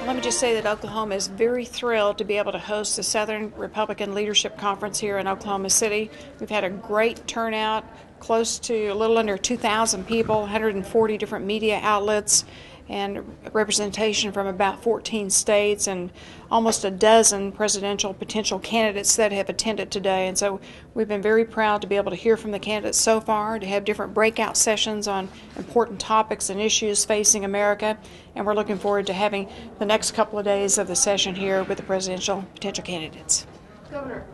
Let me just say that Oklahoma is very thrilled to be able to host the Southern Republican Leadership Conference here in Oklahoma City. We've had a great turnout, close to a little under 2,000 people, 140 different media outlets, and representation from about 14 states and almost a dozen presidential potential candidates that have attended today. And so we've been very proud to be able to hear from the candidates so far, to have different breakout sessions on important topics and issues facing America. And we're looking forward to having the next couple of days of the session here with the presidential potential candidates. Governor,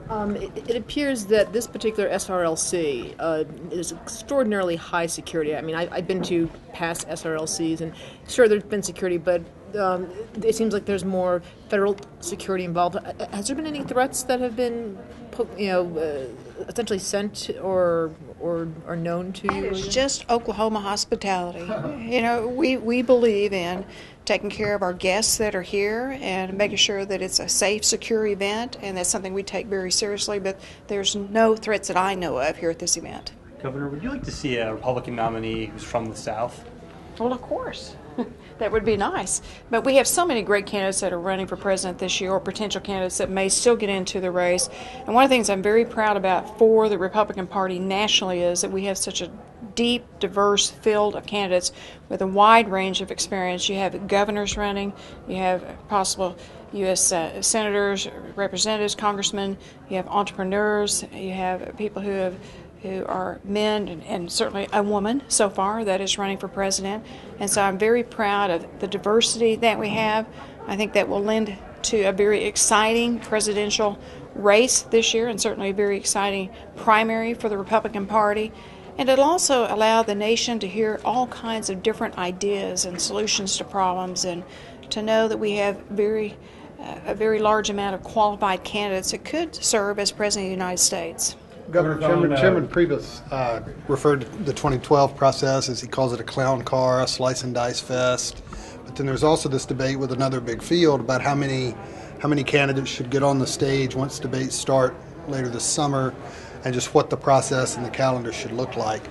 it appears that this particular SRLC is extraordinarily high security. I mean, I've been to past SRLCs, and sure, there's been security, but it seems like there's more federal security involved. Has there been any threats that have been, essentially sent or known to you? It's just Oklahoma hospitality. We believe in taking care of our guests that are here and making sure that it's a safe, secure event, and that's something we take very seriously, but there's no threats that I know of here at this event. Governor, would you like to see a Republican nominee who's from the South? Well, of course. That would be nice. But we have so many great candidates that are running for president this year, or potential candidates that may still get into the race. And one of the things I'm very proud about for the Republican Party nationally is that we have such a deep, diverse field of candidates with a wide range of experience. You have governors running, you have possible U.S. senators, representatives, congressmen, you have entrepreneurs, you have people who are men and certainly a woman so far that is running for president. And so I'm very proud of the diversity that we have. I think that will lend to a very exciting presidential race this year, and certainly a very exciting primary for the Republican Party. And it'll also allow the nation to hear all kinds of different ideas and solutions to problems, and to know that we have a very large amount of qualified candidates that could serve as President of the United States. Governor, Chairman Priebus referred to the 2012 process, as he calls it, a clown car, a slice and dice fest. But then there's also this debate with another big field about how many candidates should get on the stage once debates start later this summer, and just what the process and the calendar should look like.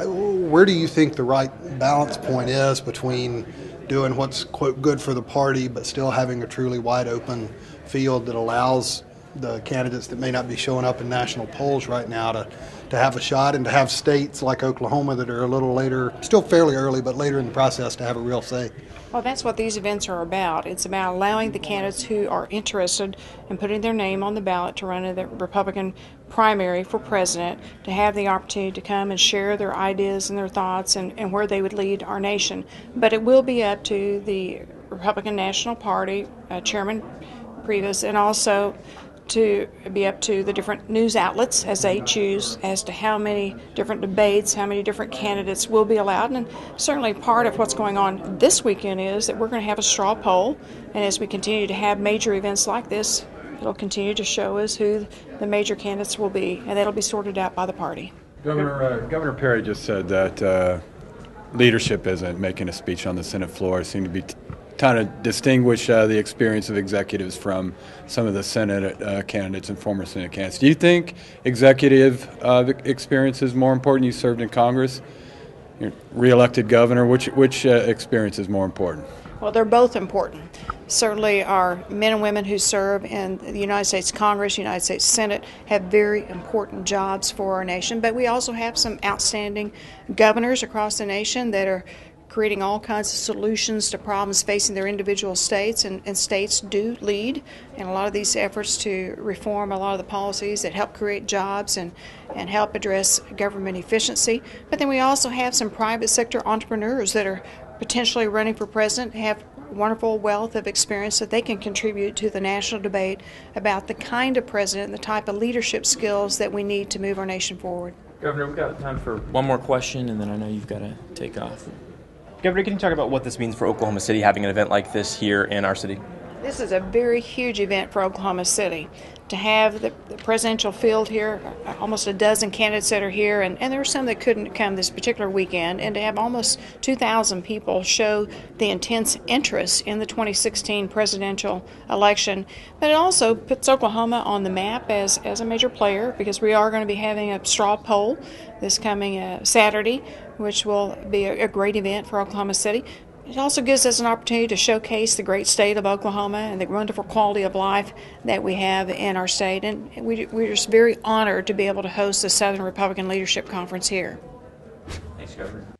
Where do you think the right balance point is between doing what's, quote, good for the party, but still having a truly wide open field that allows the candidates that may not be showing up in national polls right now to have a shot, and to have states like Oklahoma that are a little later, still fairly early, but later in the process, to have a real say? Well, that's what these events are about. It's about allowing the candidates who are interested in putting their name on the ballot to run in the Republican primary for president to have the opportunity to come and share their ideas and their thoughts and where they would lead our nation. But it will be up to the Republican National Party, Chairman Priebus, and also to be up to the different news outlets as they choose as to how many different debates, how many different candidates will be allowed. And certainly part of what's going on this weekend is that we're going to have a straw poll, and as we continue to have major events like this, it'll continue to show us who the major candidates will be, and that'll be sorted out by the party. Governor Perry just said that leadership isn't making a speech on the Senate floor. It seemed to be trying to distinguish the experience of executives from some of the Senate candidates and former Senate candidates. Do you think executive experience is more important? You served in Congress, you're re-elected governor. Which experience is more important? Well, they're both important. Certainly our men and women who serve in the United States Congress, United States Senate, have very important jobs for our nation. But we also have some outstanding governors across the nation that are creating all kinds of solutions to problems facing their individual states, and states do lead in a lot of these efforts to reform a lot of the policies that help create jobs and help address government efficiency. But then we also have some private sector entrepreneurs that are potentially running for president, have wonderful wealth of experience that they can contribute to the national debate about the kind of president and the type of leadership skills that we need to move our nation forward. Governor, we've got time for one more question, and then I know you've got to take off. Governor, can you talk about what this means for Oklahoma City, having an event like this here in our city? This is a very huge event for Oklahoma City. To have the presidential field here, almost a dozen candidates that are here, and there are some that couldn't come this particular weekend, and to have almost 2,000 people show the intense interest in the 2016 presidential election. But it also puts Oklahoma on the map as a major player, because we are going to be having a straw poll this coming Saturday, which will be a great event for Oklahoma City. It also gives us an opportunity to showcase the great state of Oklahoma and the wonderful quality of life that we have in our state. And we're just very honored to be able to host the Southern Republican Leadership Conference here. Thanks, Governor.